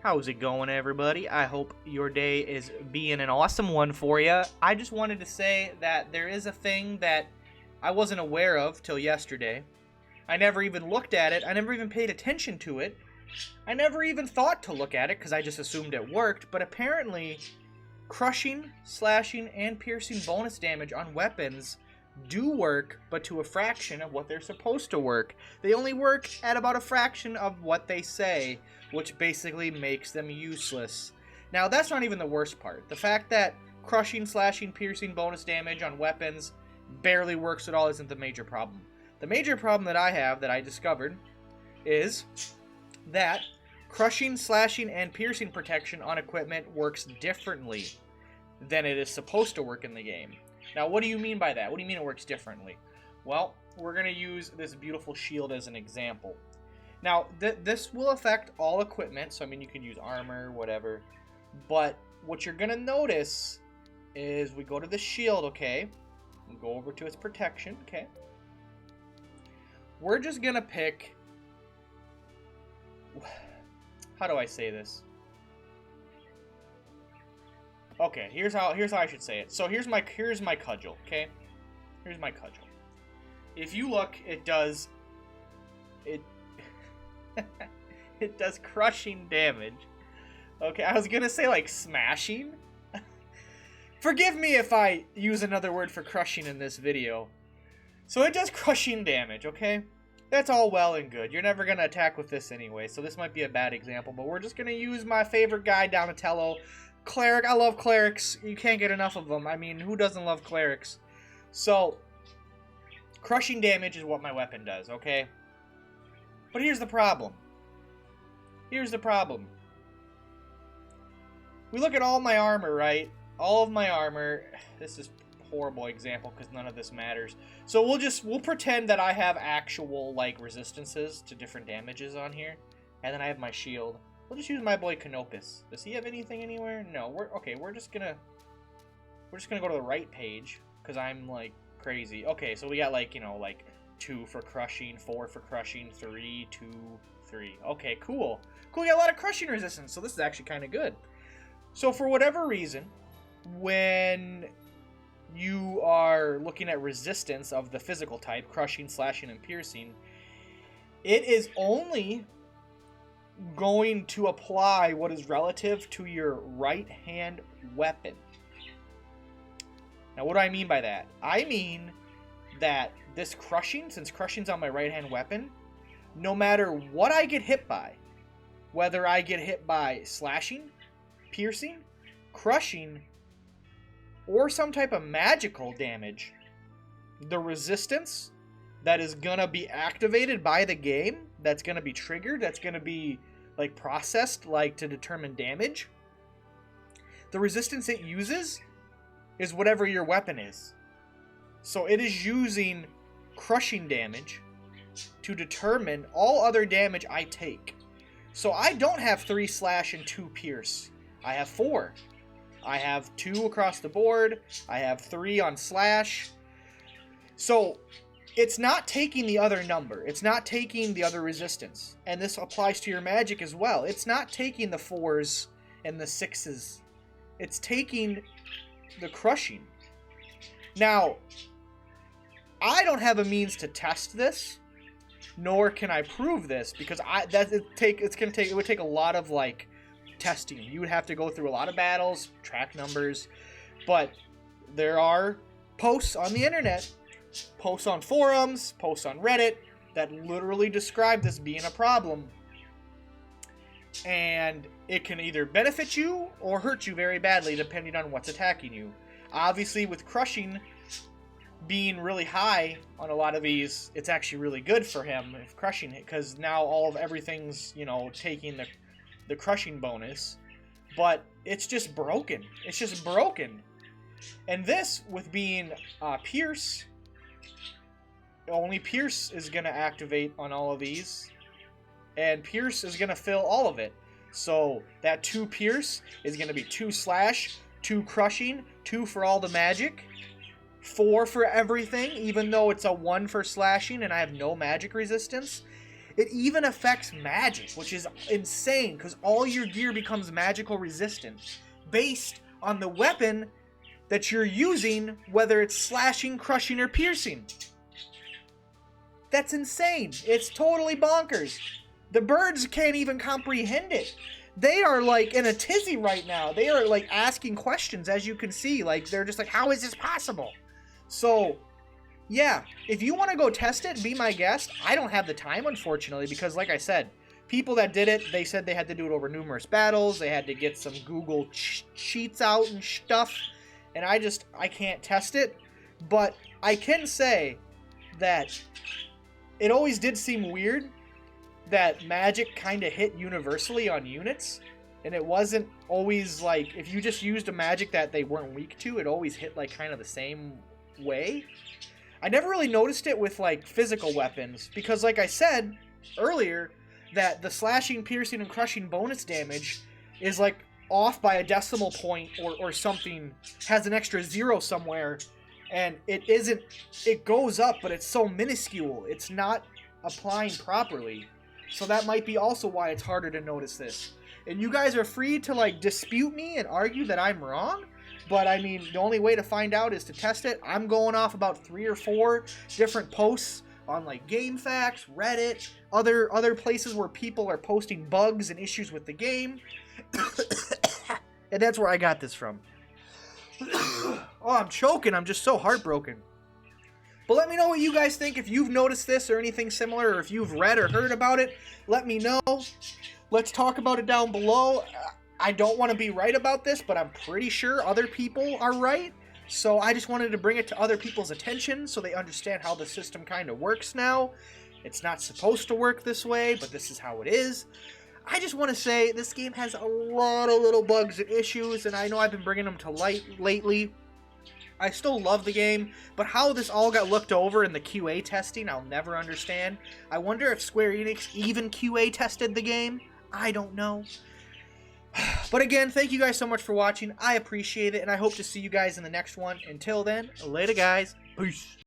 How's it going, everybody? I hope your day is being an awesome one for you. I just wanted to say that there is a thing that I wasn't aware of till yesterday. I never even looked at it. I never even paid attention to it. I never even thought to look at it because I just assumed it worked. But apparently, crushing, slashing, and piercing bonus damage on weapons do work, but to a fraction of what they're supposed to work. They only work at about a fraction of what they say, which basically makes them useless. Now, that's not even the worst part. The fact that crushing, slashing, piercing bonus damage on weapons barely works at all isn't the major problem. The major problem that I have, that I discovered, is that crushing, slashing, and piercing protection on equipment works differently than it is supposed to work in the game. Now, what do you mean by that? What do you mean it works differently? Well, we're going to use this beautiful shield as an example. Now, this will affect all equipment, so I mean you can use armor, whatever, but what you're going to notice is we go to the shield, okay? We go over to its protection, okay? We're just going to pick... How do I say this? Okay, here's how I should say it. So here's my cudgel, okay? Here's my cudgel. If you look, it does crushing damage. Okay, I was gonna say like smashing. Forgive me if I use another word for crushing in this video. So it does crushing damage, okay? That's all well and good. You're never gonna attack with this anyway, so this might be a bad example, but we're just gonna use my favorite guy, Donatello. Cleric, I love clerics. You can't get enough of them. I mean, who doesn't love clerics? So, crushing damage is what my weapon does, okay? But here's the problem. Here's the problem. We look at all my armor, right? All of my armor. This is a horrible example because none of this matters. So we'll pretend that I have actual, like, resistances to different damages on here. And then I have my shield. We'll just use my boy Canopus. Does he have anything anywhere? No. We're just gonna go to the right page because I'm like crazy. Okay, so we got like, you know, like 2 for crushing, 4 for crushing, 3, 2, 3. Okay, cool. Cool, we got a lot of crushing resistance, so this is actually kind of good. So for whatever reason, when you are looking at resistance of the physical type, crushing, slashing, and piercing, it is only going to apply what is relative to your right hand weapon. Now, what do I mean by that? I mean that this crushing, since crushing's on my right hand weapon, no matter what I get hit by, whether I get hit by slashing, piercing, crushing, or some type of magical damage, the resistance that is gonna be activated by the game, that's gonna be triggered, that's gonna be like processed like to determine damage, the resistance it uses is whatever your weapon is. So it is using crushing damage to determine all other damage I take. So I don't have 3 slash and 2 pierce. I have 4. I have 2 across the board. I have 3 on slash. So it's not taking the other number. It's not taking the other resistance. And this applies to your magic as well. It's not taking the 4s and the 6s. It's taking the crushing. Now, I don't have a means to test this, nor can I prove this, because it would take a lot of like testing. You would have to go through a lot of battles, track numbers, but there are posts on the internet, posts on forums, posts on Reddit that literally describe this being a problem. And it can either benefit you or hurt you very badly depending on what's attacking you. Obviously, with crushing being really high on a lot of these, it's actually really good for him if crushing it, because now everything's, you know, taking the crushing bonus. But it's just broken. It's just broken. And this, with being Pierce, only Pierce is going to activate on all of these, and Pierce is going to fill all of it. So that 2 Pierce is going to be 2 slash, 2 crushing, 2 for all the magic, 4 for everything, even though it's a 1 for slashing and I have no magic resistance. It even affects magic, which is insane because all your gear becomes magical resistant based on the weapon that you're using, whether it's slashing, crushing, or piercing. That's insane. It's totally bonkers. The birds can't even comprehend it. They are like in a tizzy right now. They are like asking questions, as you can see. Like, they're just like, how is this possible? So, yeah, if you want to go test it, be my guest. I don't have the time, unfortunately, because like I said, people that did it, they said they had to do it over numerous battles. They had to get some Google cheats out and stuff. And I can't test it. But I can say that it always did seem weird that magic kind of hit universally on units. And it wasn't always like, if you just used a magic that they weren't weak to, it always hit like kind of the same way. I never really noticed it with like physical weapons because like I said earlier, that the slashing, piercing, and crushing bonus damage is like off by a decimal point or something, has an extra 0 somewhere, and it goes up, but it's so minuscule, it's not applying properly. So that might be also why it's harder to notice this. And you guys are free to like dispute me and argue that I'm wrong, but I mean, the only way to find out is to test it. I'm going off about 3 or 4 different posts on like GameFAQs, Reddit, other places where people are posting bugs and issues with the game. And that's where I got this from. Oh, I'm choking. I'm just so heartbroken. But let me know what you guys think. If you've noticed this or anything similar, or if you've read or heard about it, let me know. Let's talk about it down below. I don't want to be right about this, but I'm pretty sure other people are right. So I just wanted to bring it to other people's attention so they understand how the system kind of works now. It's not supposed to work this way, but this is how it is. I just want to say this game has a lot of little bugs and issues, and I know I've been bringing them to light lately. I still love the game, but how this all got looked over in the QA testing, I'll never understand. I wonder if Square Enix even QA tested the game. I don't know. But again, thank you guys so much for watching. I appreciate it, and I hope to see you guys in the next one. Until then, later guys. Peace.